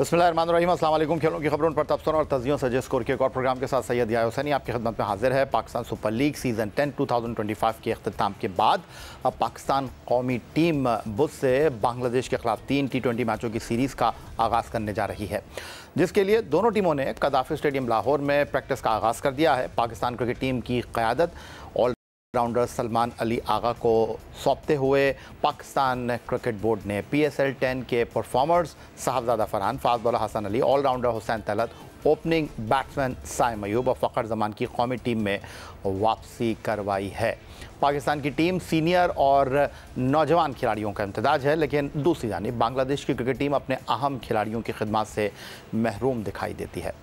बिस्मिल्लाहिर्रहमानिर्रहीम, अस्सलाम वालेकुम। खेलों की खबरों पर तबसरों और तजियों से जिस स्कोर के एक और प्रोग्राम के साथ सैयद या हुसैनी आपकी खिदमत में हाजिर है। पाकिस्तान सुपर लीग सीज़न 10 2025 के अख्तिताम के बाद अब पाकिस्तान कौमी टीम बुध से बांग्लादेश के खिलाफ 3 T20 मैचों की सीरीज़ का आगाज़ करने जा रही है, जिसके लिए दोनों टीमों ने कदाफी स्टेडियम लाहौर में प्रैक्टिस का आगाज़ कर दिया है। पाकिस्तान क्रिकेट टीम की क़यादत ऑलराउंडर सलमान अली आगा को सौंपते हुए पाकिस्तान क्रिकेट बोर्ड ने PSL 10 के performers Sahibzada Farhan, fast bowler Hasan Ali, allrounder Hussain Talat, opening batsman Saim Ayub और फ़खर जमान की कौमी टीम में वापसी करवाई है। पाकिस्तान की टीम सीनियर और नौजवान खिलाड़ियों का इम्तिजाज है, लेकिन दूसरी जानिब बांग्लादेश की क्रिकेट टीम अपने अहम खिलाड़ियों की खिदमत से महरूम दिखाई देती है।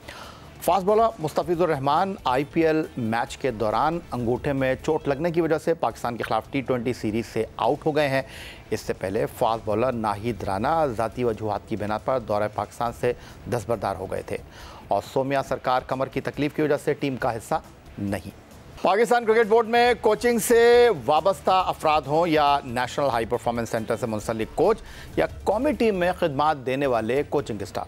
Fast bowler Mustafizur Rahman IPL match के दौरान अंगूठे में चोट लगने की वजह से पाकिस्तान के खिलाफ T20 सीरीज़ से आउट हो गए हैं। इससे पहले फास्ट बॉलर नाहिद राना ज़ाती वजूहात की बिना पर दौरे पाकिस्तान से दस्तबरदार हो गए थे और सोमिया सरकार कमर की तकलीफ की वजह से टीम का हिस्सा नहीं। पाकिस्तान क्रिकेट बोर्ड में कोचिंग से वाबस्ता अफराद हों या नेशनल हाई परफॉर्मेंस सेंटर से मुंसलिक कोच या कौमी टीम में खिदमत देने वाले कोचिंग स्टाफ,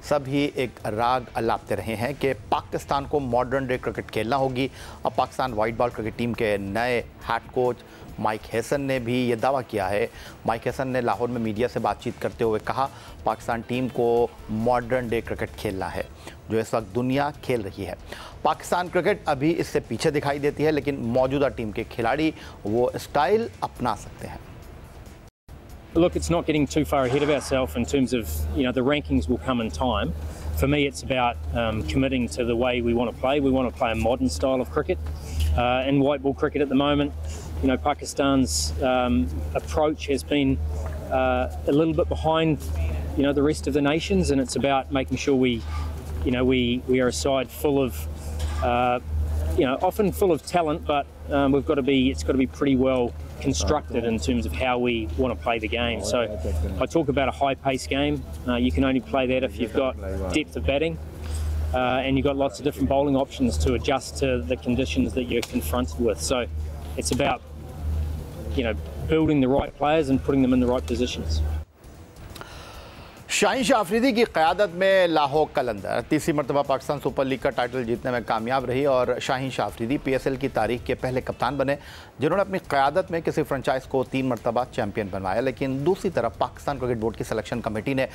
सभी एक राग अलापते रहे हैं कि पाकिस्तान को मॉडर्न डे क्रिकेट खेलना होगी। अब Pakistan white ball cricket team के नए हेड कोच माइक हैसन ने भी ये दावा किया है। माइक हैसन ने लाहौर में मीडिया से बातचीत करते हुए कहा, पाकिस्तान टीम को मॉडर्न डे क्रिकेट खेलना है जो इस वक्त दुनिया खेल रही है। पाकिस्तान क्रिकेट अभी इससे पीछे दिखाई देती है, लेकिन मौजूदा टीम के खिलाड़ी वो स्टाइल अपना सकते हैं। Look, it's not getting too far ahead of ourselves in terms of, the rankings will come in time. For me, it's about committing to the way we want to play. We want to play a modern style of cricket. In white ball cricket at the moment, Pakistan's approach has been a little bit behind, the rest of the nations, and it's about making sure we are a side full of, often full of talent, but it's got to be pretty well constructed in terms of how we want to play the game. So I talk about a high-paced game. You can only play that if you've got depth of batting and you've got lots of different bowling options to adjust to the conditions that you're confronted with. So it's about, building the right players and putting them in the right positions. Shaheen Shah Afridi की क़यादत में लाहौर कलंदर तीसरी मरतबा Pakistan super league का title जीतने में कामयाब रही और शाहीन शाह अफरीदी PSL की तारीख के पहले कप्तान बने जिन्होंने अपनी क़यादत में किसी फ्रेंचाइज को 3 मरतबा चैंपियन बनवाया। लेकिन दूसरी तरफ पाकिस्तान क्रिकेट बोर्ड की सिलेक्शन कमेटी ने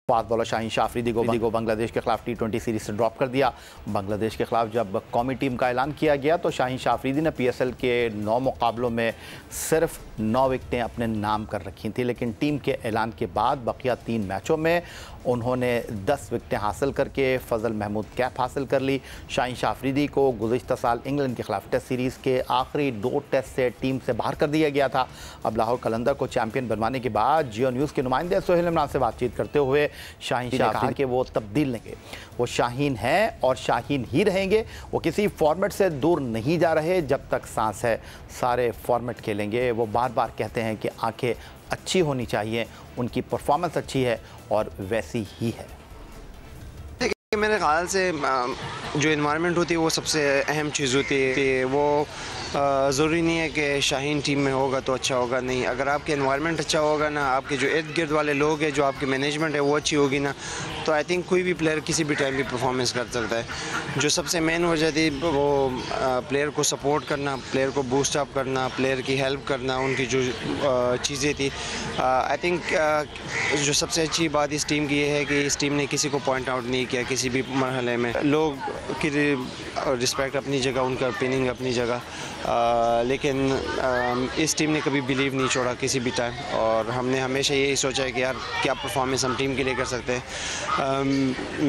फास्ट बॉलर शाहीन शाह अफरीदी को बांग्लादेश के खिलाफ T20 सीरीज से ड्रॉप कर दिया। बांग्लादेश के खिलाफ जब कौमी टीम का ऐलान किया गया तो शाहीन शाह अफरीदी ने PSL के 9 मुकाबलों में सिर्फ 9 विकेटें अपने नाम कर रखी थी, लेकिन टीम के ऐलान के बाद बकिया 3 मैचों में उन्होंने 10 विकेटें हासिल करके फजल महमूद कैप हासिल कर ली। शाहीन शाह अफरीदी को गुज़िश्ता साल इंग्लैंड के खिलाफ टेस्ट सीरीज़ के आखिरी 2 टेस्ट से टीम से बाहर कर दिया गया था। अब लाहौर कलंदर को चैंपियन बनवाने के बाद जियो न्यूज़ के नुमाइंदे सोहेल इमरान से बातचीत करते हुए शाहीन शाह ने कहा कि वो तब्दील लेंगे, वो शाहीन हैं और शाहीन ही रहेंगे। वो किसी फॉर्मेट से दूर नहीं जा रहे, जब तक सांस है सारे फॉर्मेट खेलेंगे। वो बार बार कहते हैं कि आंखें अच्छी होनी चाहिए, उनकी परफॉर्मेंस अच्छी है और वैसी ही है। मेरे ख्याल से जो इन्वायरमेंट होती है वो सबसे अहम चीज़ होती है। वो ज़रूरी नहीं है कि शाहीन टीम में होगा तो अच्छा होगा, नहीं। अगर आपके इन्वायरमेंट अच्छा होगा ना, आपके जो इर्द गिर्द वाले लोग हैं, जो आपकी मैनेजमेंट है वो अच्छी होगी ना, तो आई थिंक कोई भी प्लेयर किसी भी टाइम भी परफॉर्मेंस कर सकता है। जो सबसे मेन वजह थी वो प्लेयर को सपोर्ट करना, प्लेयर को बूस्ट अप करना, प्लेयर की हेल्प करना, उनकी जो चीज़ें थी। आई थिंक जो सबसे अच्छी बात इस टीम की ये है कि इस टीम ने किसी को पॉइंट आउट नहीं किया किसी भी मरहले में। लोग की रिस्पेक्ट अपनी जगह, उनका ओपिनियन अपनी जगह, लेकिन इस टीम ने कभी बिलीव नहीं छोड़ा किसी भी टाइम, और हमने हमेशा यही सोचा है कि यार क्या परफॉर्मेंस हम टीम के लिए कर सकते हैं।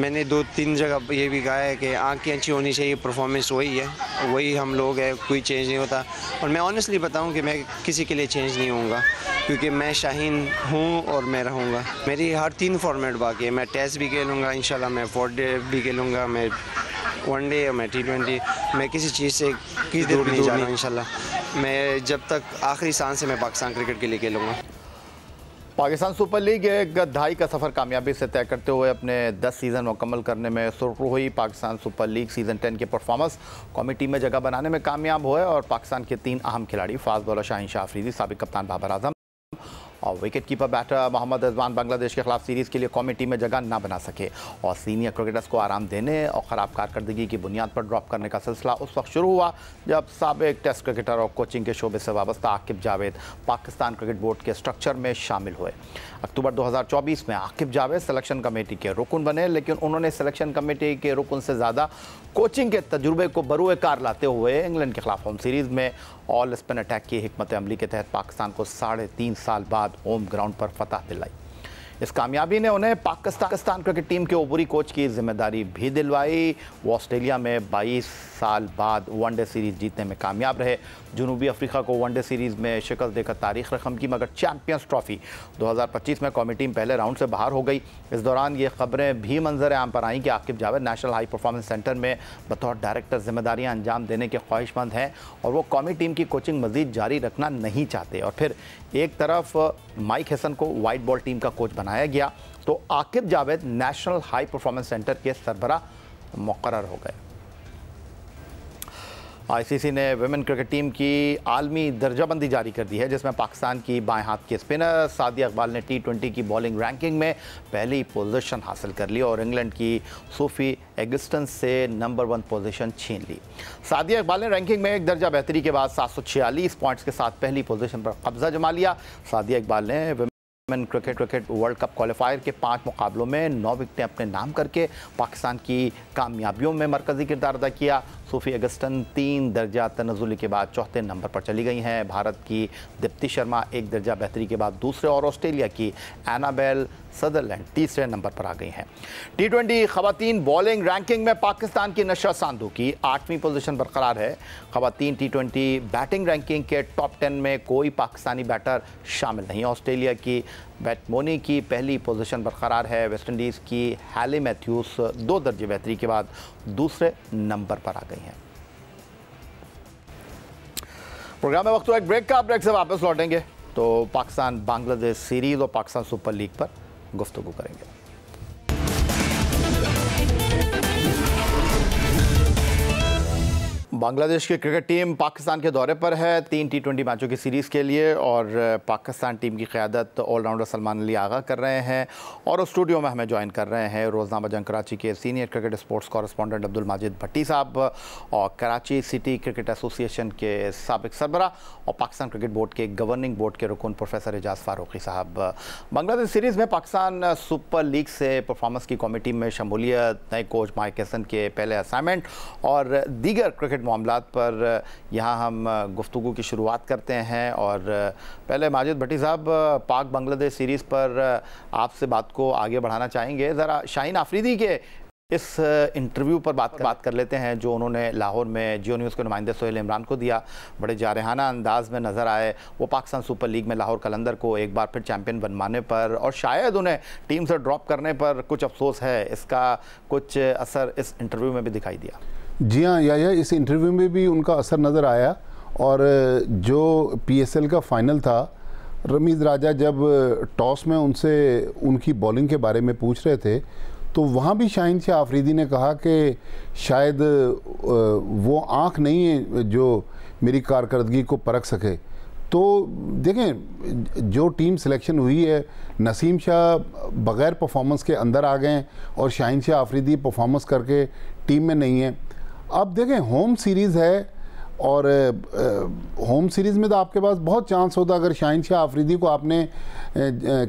मैंने 2-3 जगह ये भी कहा है कि आंखें अच्छी होनी चाहिए, परफॉर्मेंस वही है, वही हम लोग हैं, कोई चेंज नहीं होता। और मैं ऑनेस्टली बताऊं कि मैं किसी के लिए चेंज नहीं होऊंगा, क्योंकि मैं शाहीन हूँ और मैं रहूँगा। मेरी हर 3 फॉर्मेट बाकी है। मैं टेस्ट भी खेलूँगा इंशाल्लाह, मैं 4 डे भी खेलूँगा, मैं 1 डे, मैं T20, मैं किसी चीज़ से दूर नहीं जा रहा हूँ इंशाल्लाह। मैं जब तक आखिरी सांस से मैं पाकिस्तान क्रिकेट के लिए खेलूँगा। पाकिस्तान सुपर लीग एक दहाई का सफ़र कामयाबी से तय करते हुए अपने 10 सीज़न मुकम्मल करने में सुरखरू हुई। पाकिस्तान सुपर लीग सीज़न 10 के परफॉर्मेंस कौमी टीम में जगह बनाने में कामयाब हुए और पाकिस्तान के 3 अहम खिलाड़ी फास्ट बॉलर शाहीन शाह अफरीदी, साबिक कप्तान बाबर आजम और wicketkeeper batter Mohammad Rizwan Bangladesh के खिलाफ सीरीज़ के लिए कौमी टीम में जगह ना बना सके और सीनियर क्रिकेटर्स को आराम देने और ख़राब कारकर्दगी की बुनियाद पर ड्रॉप करने का सिलसिला उस वक्त शुरू हुआ जब साबिक टेस्ट क्रिकेटर और कोचिंग के शोबे से वाबस्ता आकिब जावेद पाकिस्तान क्रिकेट बोर्ड के स्ट्रक्चर में शामिल हुए। अक्टूबर 2024 में आकिब जावेद सिलेक्शन कमेटी के रुकन बने, लेकिन उन्होंने सिलेक्शन कमेटी के रुकन से ज़्यादा कोचिंग के तजुर्बे को बरूए कार लाते हुए इंग्लैंड के खिलाफ होम सीरीज़ में ऑल स्पिन अटैक की हिकमत अमली के तहत पाकिस्तान को 3.5 साल बाद होम ग्राउंड पर फतह दिलाई। इस कामयाबी ने उन्हें पाकिस्तान क्रिकेट टीम के ऊपरी कोच की जिम्मेदारी भी दिलवाई। वो ऑस्ट्रेलिया में 22 साल बाद वनडे सीरीज़ जीतने में कामयाब रहे। जनूबी अफ्रीका को वनडे सीरीज़ में शिकस्त देकर तारीख रकम की, मगर चैंपियंस ट्रॉफी 2025 में कौमी टीम पहले राउंड से बाहर हो गई। इस दौरान ये खबरें भी मंजर आम पर आईं कि Aqib Javed national high performance centre में बतौर डायरेक्टर जिम्मेदारियां अंजाम देने के ख्वाहिशमंद हैं और वो कौमी टीम की कोचिंग मजीद जारी रखना नहीं चाहते। और फिर एक तरफ माइक हैसन को वाइट बॉल टीम का कोच बनाया गया तो Aqib Javed national high performance centre के सरबरा मुकर्रर हो गए। आईसीसी ने विमेन क्रिकेट टीम की आलमी दर्जाबंदी जारी कर दी है, जिसमें पाकिस्तान की बाएं हाथ की स्पिनर सादिया इकबाल ने T20 की बॉलिंग रैंकिंग में पहली पोजीशन हासिल कर ली और इंग्लैंड की सोफी एगस्टन से नंबर 1 पोजीशन छीन ली। सादिया इकबाल ने रैंकिंग में एक दर्जा बेहतरी के बाद 746 पॉइंट्स के साथ पहली पोजीशन पर कब्जा जमा लिया। सादिया इकबाल ने women cricket world cup qualifier के 5 मुकाबलों में 9 विकेटें अपने नाम करके पाकिस्तान की कामयाबियों में मरकज़ी किरदार अदा किया। सोफी अगस्टन 3 दर्जा तनज़ुल के बाद चौथे नंबर पर चली गई हैं। भारत की दीप्ति शर्मा 1 दर्जा बेहतरी के बाद दूसरे और ऑस्ट्रेलिया की एनाबेल सदरलैंड तीसरे नंबर पर आ गई हैं। T20 ख़वातीन बॉलिंग रैंकिंग में पाकिस्तान की नशा सांधू की 8वीं पोजीशन बरकरार है। ख़वातीन T20 बैटिंग रैंकिंग के टॉप 10 में कोई पाकिस्तानी बैटर शामिल नहीं। ऑस्ट्रेलिया की बैटमोनी की पहली पोजीशन बरकरार है। वेस्ट इंडीज़ की हैली मैथ्यूस 2 दर्जे बेहतरी के बाद दूसरे नंबर पर आ गई हैं। प्रोग्राम में वक्त हुआ एक ब्रेक का। ब्रेक से वापस लौटेंगे तो पाकिस्तान बांग्लादेश सीरीज़ और पाकिस्तान सुपर लीग पर गुफ्तगू करेंगे। बांग्लादेश की क्रिकेट टीम पाकिस्तान के दौरे पर है 3 T20 मैचों की सीरीज़ के लिए और पाकिस्तान टीम की क़यादत ऑलराउंडर सलमान अली आगा कर रहे हैं और स्टूडियो में हमें ज्वाइन कर रहे हैं रोज़नामा जंग कराची के senior cricket sports correspondent Abdul Majid Bhatti साहब और कराची सिटी क्रिकेट एसोसिएशन के साबिक सरबरा और पाकिस्तान क्रिकेट बोर्ड के गवर्निंग बोर्ड के रुकन प्रोफेसर एजाज फारूकी साहब। बांग्लादेश सीरीज़ में पाकिस्तान सुपर लीग से परफॉर्मेंस की कौमी टीम में शमूलियत, नए कोच माइक हैसन के पहले असाइनमेंट और दीगर क्रिकेट मामलात पर यहाँ हम गुफ्तगू की शुरुआत करते हैं। और पहले माजिद भट्टी साहब, पाक बांग्लादेश सीरीज़ पर आपसे बात को आगे बढ़ाना चाहेंगे। ज़रा शाहीन आफरीदी के इस इंटरव्यू पर बात कर लेते हैं जो उन्होंने लाहौर में जियो न्यूज़ के नुमाइंदे सोहेल इमरान को दिया। बड़े जारहाना अंदाज में नज़र आए। वो पाकिस्तान सुपर लीग में लाहौर कलंदर को एक बार फिर चैंपियन बनवाने पर और शायद उन्हें टीम से ड्रॉप करने पर कुछ अफसोस है। इसका कुछ असर इस इंटरव्यू में भी दिखाई दिया। जी हाँ, या इस इंटरव्यू में भी उनका असर नज़र आया। और जो PSL का फ़ाइनल था, रमीज़ राजा जब टॉस में उनसे उनकी बॉलिंग के बारे में पूछ रहे थे तो वहाँ भी शाहीन शाह आफरीदी ने कहा कि शायद वो आँख नहीं है जो मेरी कारकर्दगी को परख सके। तो देखें, जो टीम सिलेक्शन हुई है, नसीम शाह बग़ैर परफॉर्मेंस के अंदर आ गए और शाहीन शाह आफरीदी परफॉर्मेंस करके टीम में नहीं है। अब देखें, होम सीरीज़ है और होम सीरीज़ में तो आपके पास बहुत चांस होता अगर शाहीन शाह आफरीदी को आपने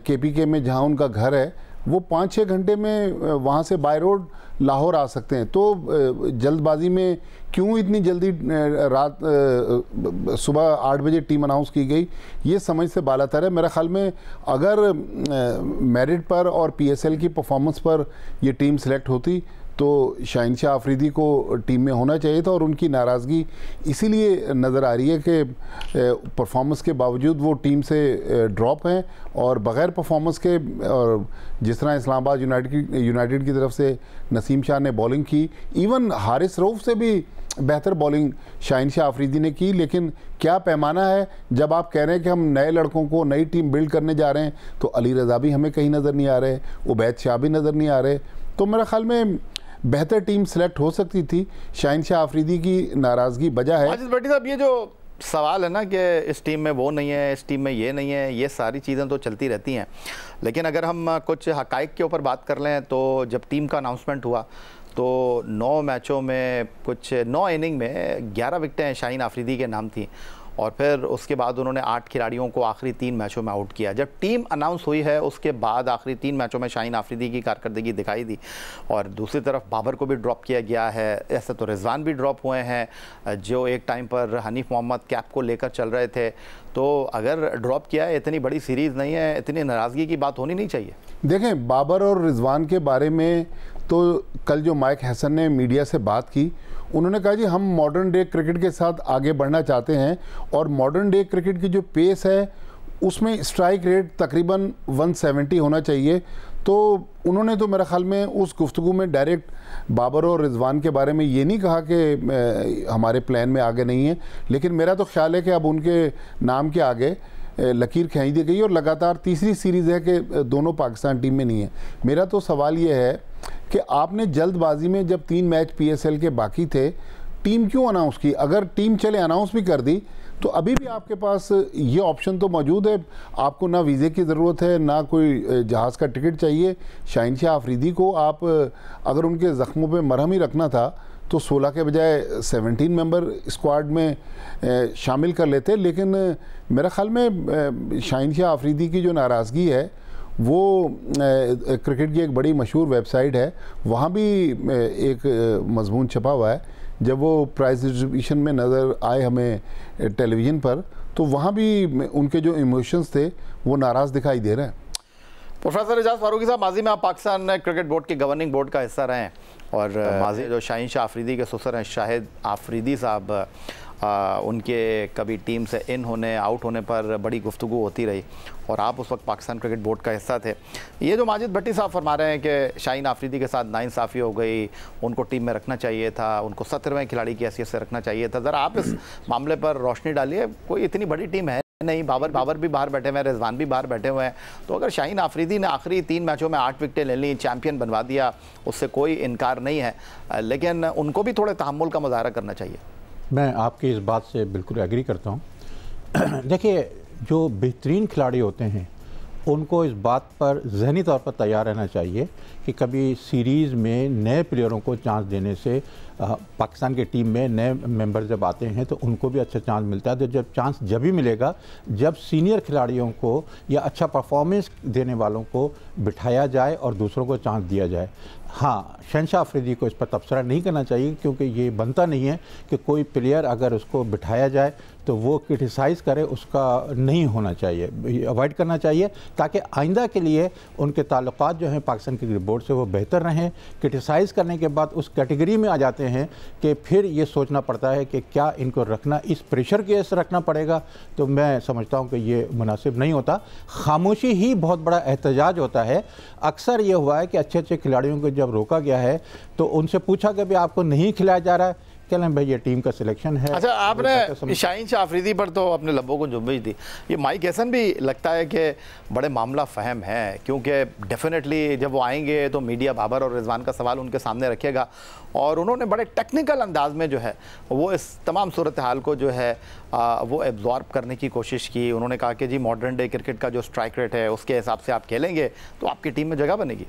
KPK में जहाँ उनका घर है वो 5-6 घंटे में वहाँ से बाय रोड लाहौर आ सकते हैं। तो जल्दबाजी में क्यों इतनी जल्दी रात सुबह 8 बजे टीम अनाउंस की गई, ये समझ से बालातर है। मेरे ख्याल में अगर मेरिट पर और PSL की परफॉर्मेंस पर ये टीम सेलेक्ट होती तो शाहीन शाह आफरीदी को टीम में होना चाहिए था और उनकी नाराज़गी इसीलिए नज़र आ रही है कि परफॉर्मेंस के बावजूद वो टीम से ड्रॉप हैं और बग़ैर परफॉर्मेंस के। और जिस तरह इस्लामाबाद यूनाइटेड की तरफ से नसीम शाह ने बॉलिंग की, इवन हारिस रऊफ़ से भी बेहतर बॉलिंग शाहीन शाह आफरीदी ने की। लेकिन क्या पैमाना है जब आप कह रहे हैं कि हम नए लड़कों को नई टीम बिल्ड करने जा रहे हैं, तो अली रज़ा भी हमें कहीं नज़र नहीं आ रहे, उबैद शाह भी नज़र नहीं आ रहे। तो मेरे ख्याल में बेहतर टीम सेलेक्ट हो सकती थी। शाहीन शाह आफरीदी की नाराज़गी वजह है। माजिद भट्टी साहब, ये जो सवाल है ना कि इस टीम में वो नहीं है, इस टीम में ये नहीं है, ये सारी चीज़ें तो चलती रहती हैं। लेकिन अगर हम कुछ हक़ाइक़ के ऊपर बात कर लें तो जब टीम का अनाउंसमेंट हुआ तो 9 मैचों में कुछ 9 इनिंग में 11 विकेटें शाहीन आफरीदी के नाम थी और फिर उसके बाद उन्होंने 8 खिलाड़ियों को आखिरी 3 मैचों में आउट किया। जब टीम अनाउंस हुई है उसके बाद आखिरी 3 मैचों में शाहीन आफरीदी की कारकर्दगी दिखाई दी और दूसरी तरफ बाबर को भी ड्रॉप किया गया है। ऐसे तो रिजवान भी ड्रॉप हुए हैं जो एक टाइम पर हनीफ मोहम्मद कैप को लेकर चल रहे थे। तो अगर ड्रॉप किया है, इतनी बड़ी सीरीज़ नहीं है, इतनी नाराज़गी की बात होनी नहीं चाहिए। देखें, बाबर और रिजवान के बारे में तो कल जो माइक हैसन ने मीडिया से बात की, उन्होंने कहा जी हम मॉडर्न डे क्रिकेट के साथ आगे बढ़ना चाहते हैं और मॉडर्न डे क्रिकेट की जो पेस है उसमें स्ट्राइक रेट तकरीबन 170 होना चाहिए। तो उन्होंने तो मेरे ख्याल में उस गुफ्तगू में डायरेक्ट बाबर और रिजवान के बारे में ये नहीं कहा कि हमारे प्लान में आगे नहीं है, लेकिन मेरा तो ख्याल है कि अब उनके नाम के आगे लकीर खींच दी गई और लगातार तीसरी सीरीज़ है कि दोनों पाकिस्तान टीम में नहीं है। मेरा तो सवाल ये है कि आपने जल्दबाजी में जब 3 मैच PSL के बाकी थे टीम क्यों अनाउंस की? अगर टीम चले अनाउंस भी कर दी तो अभी भी आपके पास ये ऑप्शन तो मौजूद है। आपको ना वीज़े की ज़रूरत है, ना कोई जहाज़ का टिकट चाहिए। शाहीन शाह आफरीदी को आप अगर उनके ज़ख्मों पे मरहम ही रखना था तो 16 के बजाय 17 मेंबर स्क्वाड में शामिल कर लेते। लेकिन मेरे ख्याल में शाहीन शाह आफरीदी की जो नाराज़गी है वो क्रिकेट की एक बड़ी मशहूर वेबसाइट है, वहाँ भी एक मजमून छपा हुआ है। जब वो प्राइज़ डिस्ट्रीब्यूशन में नज़र आए हमें टेलीविज़न पर तो वहाँ भी उनके जो इमोशंस थे वो नाराज़ दिखाई दे रहे हैं। प्रोफेसर एजाज फारूकी साहब, माजी में आप पाकिस्तान क्रिकेट बोर्ड के गवर्निंग बोर्ड का हिस्सा रहे हैं और माजी जो शाहीन शाह आफरीदी के ससुर हैं शाहिद आफरीदी साहब, उनके कभी टीम से इन होने आउट होने पर बड़ी गुफ्तगू होती रही और आप उस वक्त पाकिस्तान क्रिकेट बोर्ड का हिस्सा थे। ये जो माजिद भट्टी साहब फरमा रहे हैं कि शाहीन आफरीदी के साथ नाइंसाफ़ी हो गई, उनको टीम में रखना चाहिए था, उनको 17वें खिलाड़ी की हैसियत से रखना चाहिए था, ज़रा आप इस मामले पर रोशनी डालिए। कोई इतनी बड़ी टीम है नहीं, बाबर भी बाहर बैठे हुए हैं, रिजवान भी बाहर बैठे हुए हैं। तो अगर शाहीन आफरीदी ने आखिरी 3 मैचों में 8 विकेटें ले ली, चैम्पियन बनवा दिया, उससे कोई इनकार नहीं है, लेकिन उनको भी थोड़े तहम्मुल का मुजाहरा करना चाहिए। मैं आपकी इस बात से बिल्कुल एग्री करता हूँ। देखिए, जो बेहतरीन खिलाड़ी होते हैं उनको इस बात पर ज़हनी तौर पर तैयार रहना चाहिए कि कभी सीरीज़ में नए प्लेयरों को चांस देने से पाकिस्तान की टीम में नए मेंबर जब आते हैं तो उनको भी अच्छा चांस मिलता है। तो जब चांस जब भी मिलेगा जब सीनियर खिलाड़ियों को या अच्छा परफॉर्मेंस देने वालों को बिठाया जाए और दूसरों को चांस दिया जाए। हाँ, शाहीन शाह आफरीदी को इस पर तबसरा नहीं करना चाहिए क्योंकि ये बनता नहीं है कि कोई प्लेयर अगर उसको बिठाया जाए तो वो क्रिटिसाइज़ करे, उसका नहीं होना चाहिए, अवॉइड करना चाहिए ताकि आइंदा के लिए उनके ताल्लुकात जो हैं पाकिस्तान क्रिकेट बोर्ड से वो बेहतर रहें। क्रिटिसाइज़ करने के बाद उस कैटेगरी में आ जाते हैं कि फिर ये सोचना पड़ता है कि क्या इनको रखना, इस प्रेशर के से रखना पड़ेगा, तो मैं समझता हूँ कि ये मुनासिब नहीं होता। खामोशी ही बहुत बड़ा एहतजाज होता है। अक्सर ये हुआ है कि अच्छे अच्छे खिलाड़ियों को जब रोका गया है तो उनसे पूछा कि भाई आपको नहीं खिलाया जा रहा है, कहलें भाई ये टीम का सिलेक्शन है। अच्छा, आपने शाहीन शाह आफरीदी पर तो अपने लब्बों को जुम्बिश दी, ये माइक हैसन भी लगता है कि बड़े मामला फ़हम है क्योंकि डेफिनेटली जब वो आएंगे तो मीडिया बाबर और रिजवान का सवाल उनके सामने रखेगा और उन्होंने बड़े टेक्निकल अंदाज में जो है वो इस तमाम सूरत हाल को जो है वो एब्जॉर्ब करने की कोशिश की। उन्होंने कहा कि जी मॉडर्न डे क्रिकेट का जो स्ट्राइक रेट है उसके हिसाब से आप खेलेंगे तो आपकी टीम में जगह बनेगी।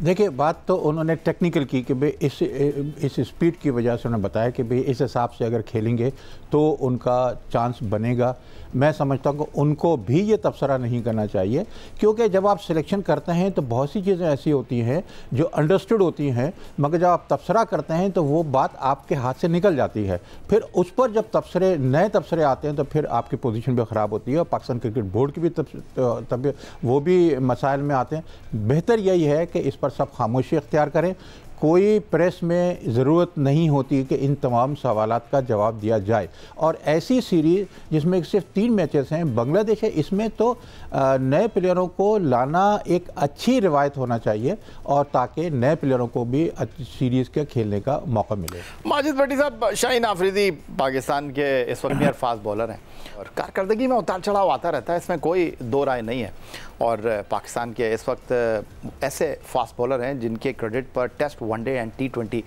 देखिए, बात तो उन्होंने टेक्निकल की कि भाई इस स्पीड की वजह से उन्होंने बताया कि भाई इस हिसाब से अगर खेलेंगे तो उनका चांस बनेगा। मैं समझता हूँ कि उनको भी ये तबसरा नहीं करना चाहिए क्योंकि जब आप सिलेक्शन करते हैं तो बहुत सी चीज़ें ऐसी होती हैं जो अंडरस्टूड होती हैं, मगर जब आप तबसरा करते हैं तो वो बात आपके हाथ से निकल जाती है। फिर उस पर जब नए तबसरे आते हैं तो फिर आपकी पोजीशन भी ख़राब होती है और पाकिस्तान क्रिकेट बोर्ड की भी तब वो भी मसाइल में आते हैं। बेहतर यही है कि इस पर सब खामोशी इख्तियार करें। कोई प्रेस में ज़रूरत नहीं होती कि इन तमाम सवालात का जवाब दिया जाए। और ऐसी सीरीज़ जिसमें सिर्फ 3 मैचेस हैं, बांग्लादेश है, इसमें तो नए प्लेयरों को लाना एक अच्छी रिवायत होना चाहिए और ताकि नए प्लेयरों को भी अच्छी सीरीज़ के खेलने का मौका मिले। माजिद भट्टी साहब, शाहीन आफरीदी पाकिस्तान के इस वक्त में फास्ट बॉलर हैं और कारकर्दगी में उतार चढ़ाव आता रहता है, इसमें कोई दो राय नहीं है। और पाकिस्तान के इस वक्त ऐसे फास्ट बॉलर हैं जिनके क्रेडिट पर टेस्ट, वनडे एंड T20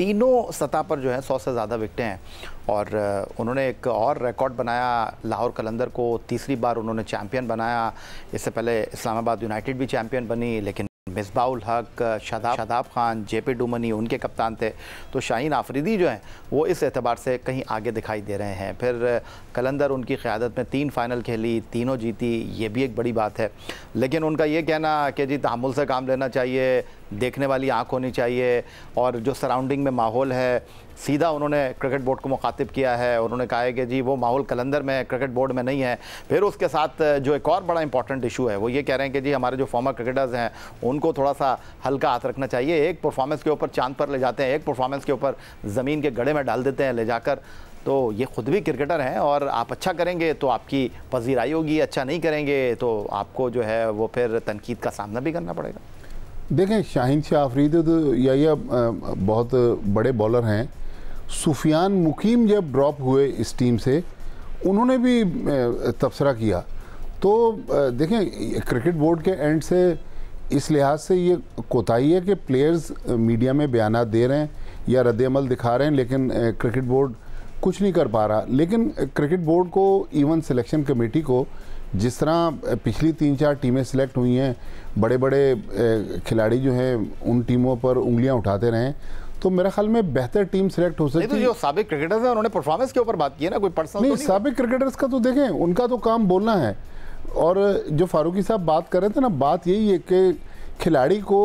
तीनों सतह पर जो है 100 से ज़्यादा विकेटें हैं और उन्होंने एक और रिकॉर्ड बनाया। लाहौर कलंदर को तीसरी बार उन्होंने चैम्पियन बनाया। इससे पहले इस्लामाबाद यूनाइटेड भी चैम्पियन बनी, लेकिन मिसबाउल हक, शादाब खान, जेपी डुमनी उनके कप्तान थे। तो शाहीन आफरीदी जो हैं वो इस एतबार से कहीं आगे दिखाई दे रहे हैं। फिर कलंदर उनकी क़यादत में 3 फाइनल खेली, तीनों जीती, ये भी एक बड़ी बात है। लेकिन उनका ये कहना कि जी तहम्मुल से काम लेना चाहिए, देखने वाली आँख होनी चाहिए और जो सराउंडिंग में माहौल है, सीधा उन्होंने क्रिकेट बोर्ड को मुखातिब किया है। उन्होंने कहा है कि जी वो माहौल कलंदर में क्रिकेट बोर्ड में नहीं है। फिर उसके साथ जो एक और बड़ा इंपॉर्टेंट इशू है वो ये कह रहे हैं कि जी हमारे जो फॉर्मर क्रिकेटर्स हैं उनको थोड़ा सा हल्का हाथ रखना चाहिए। एक परफॉर्मेंस के ऊपर चांद पर ले जाते हैं, एक परफॉर्मेंस के ऊपर ज़मीन के गड्ढे में डाल देते हैं ले जाकर। तो ये ख़ुद भी क्रिकेटर हैं और आप अच्छा करेंगे तो आपकी पजीराई होगी, अच्छा नहीं करेंगे तो आपको जो है वो फिर तनकीद का सामना भी करना पड़ेगा। देखें, शाहीन शाह आफरीदी तो या बहुत बड़े बॉलर हैं। सुफियान मुकीम जब ड्रॉप हुए इस टीम से, उन्होंने भी तबसरा किया। तो देखें, क्रिकेट बोर्ड के एंड से इस लिहाज से ये कोताही है कि प्लेयर्स मीडिया में बयानात दे रहे हैं या रद्द-ए-अमल दिखा रहे हैं, लेकिन क्रिकेट बोर्ड कुछ नहीं कर पा रहा। लेकिन क्रिकेट बोर्ड को, इवन सिलेक्शन कमेटी को, जिस तरह पिछली 3-4 टीमें सिलेक्ट हुई हैं, बड़े बड़े खिलाड़ी जो हैं उन टीमों पर उंगलियां उठाते रहें, तो मेरे ख्याल में बेहतर टीम सिलेक्ट हो सकती है। तो जो साबिक क्रिकेटर्स हैं उन्होंने परफॉर्मेंस के ऊपर बात की है ना, कोई पर्सनल नहीं। साबिक क्रिकेटर्स का तो देखें, उनका तो काम बोलना है। और जो फारूकी साहब बात कर रहे थे ना, बात यही है कि खिलाड़ी को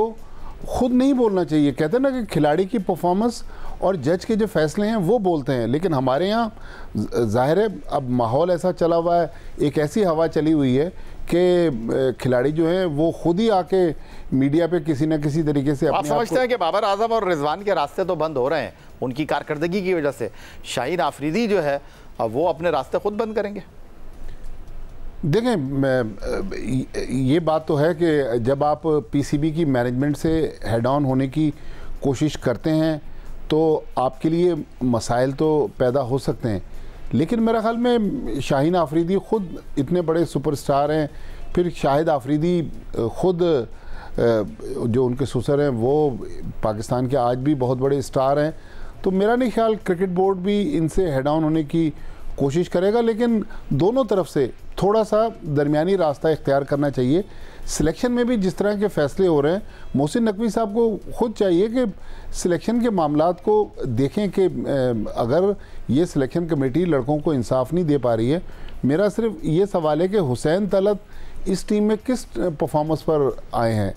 खुद नहीं बोलना चाहिए। कहते हैं ना कि खिलाड़ी की परफॉर्मेंस और जज के जो फैसले हैं वो बोलते हैं। लेकिन हमारे यहाँ ज़ाहिर है अब माहौल ऐसा चला हुआ है, एक ऐसी हवा चली हुई है कि खिलाड़ी जो हैं वो खुद ही आके मीडिया पे किसी न किसी तरीके से आप समझते हैं कि बाबर आजम और रिजवान के रास्ते तो बंद हो रहे हैं उनकी कारकर्दगी की वजह से। शाहीन आफरीदी जो है वो अपने रास्ते खुद बंद करेंगे। देखें, ये बात तो है कि जब आप पीसीबी की मैनेजमेंट से हेड ऑन होने की कोशिश करते हैं तो आपके लिए मसाइल तो पैदा हो सकते हैं। लेकिन मेरा ख्याल में शाहीन आफरीदी ख़ुद इतने बड़े सुपरस्टार हैं, फिर शाहिद आफरीदी ख़ुद जो उनके ससुर हैं वो पाकिस्तान के आज भी बहुत बड़े स्टार हैं। तो मेरा नहीं ख्याल क्रिकेट बोर्ड भी इनसे हेड ऑन होने की कोशिश करेगा। लेकिन दोनों तरफ से थोड़ा सा दरमियानी रास्ता इख्तियार करना चाहिए। सिलेक्शन में भी जिस तरह के फैसले हो रहे हैं, मोहसिन नकवी साहब को खुद चाहिए कि सिलेक्शन के मामलात को देखें कि अगर ये सिलेक्शन कमेटी लड़कों को इंसाफ नहीं दे पा रही है। मेरा सिर्फ ये सवाल है कि हुसैन तलत इस टीम में किस परफॉर्मेंस पर आए हैं।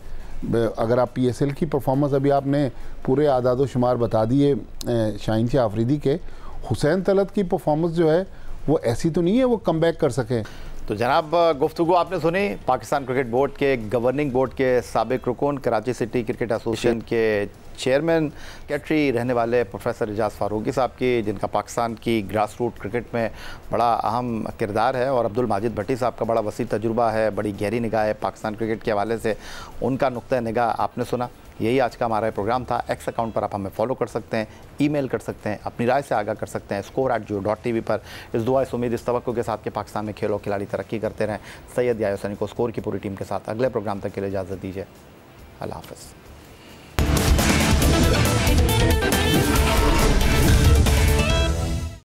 अगर आप पीएसएल की परफॉर्मेंस, अभी आपने पूरे आदाद व शुमार बता दिए शाहीन शाह आफरीदी के, हुसैन तलत की परफॉर्मेंस जो है वो ऐसी तो नहीं है वो कम बैक कर सकें। तो जनाब, गुफ्तगू आपने सुनी पाकिस्तान क्रिकेट बोर्ड के गवर्निंग बोर्ड के साबिक रुकन, कराची सिटी क्रिकेट एसोसिएशन के चेयरमैन, सेक्रेटरी रहने वाले प्रोफेसर एजाज फारूकी साहब की, जिनका पाकिस्तान की ग्रास रूट क्रिकेट में बड़ा अहम किरदार है, और अब्दुल माजिद भट्टी साहब का बड़ा वसी तजुर्बा है, बड़ी गहरी निगाह है पाकिस्तान क्रिकेट के हवाले से। उनका नुक्ता निगाह आपने सुना। यही आज का हमारा प्रोग्राम था। एक्स अकाउंट पर आप हमें फॉलो कर सकते हैं, ईमेल कर सकते हैं, अपनी राय से आगाह कर सकते हैं score@jio.tv पर। इस दुआ, इस उम्मीद, इस तवक्को के साथ कि पाकिस्तान में खेल और खिलाड़ी तरक्की करते रहें। सैयद यायो सनी को स्कोर की पूरी टीम के साथ अगले प्रोग्राम तक के लिए इजाज़त दीजिए। अल्लाह हाफ़िज़।